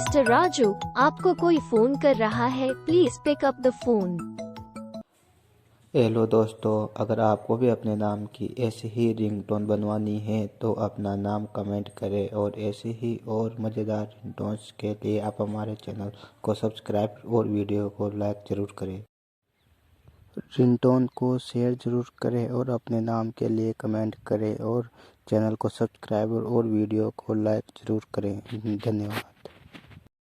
Mister Raju, आपको कोई phone कर रहा है, please pick up the phone. Hello दोस्तों, अगर आपको भी अपने नाम की ऐसी ही रिंगटोन बनवानी है तो अपना नाम कमेंट करें और ऐसे ही और मज़ेदार रिंगटोन्स के लिए आप हमारे चैनल को सब्सक्राइब और वीडियो को लाइक ज़रूर करें। रिंगटोन को शेयर ज़रूर करें और अपने नाम के लिए कमेंट करें और चैनल को सब्सक्राइब और वीडियो को लाइक ज़रूर करें। धन्यवाद।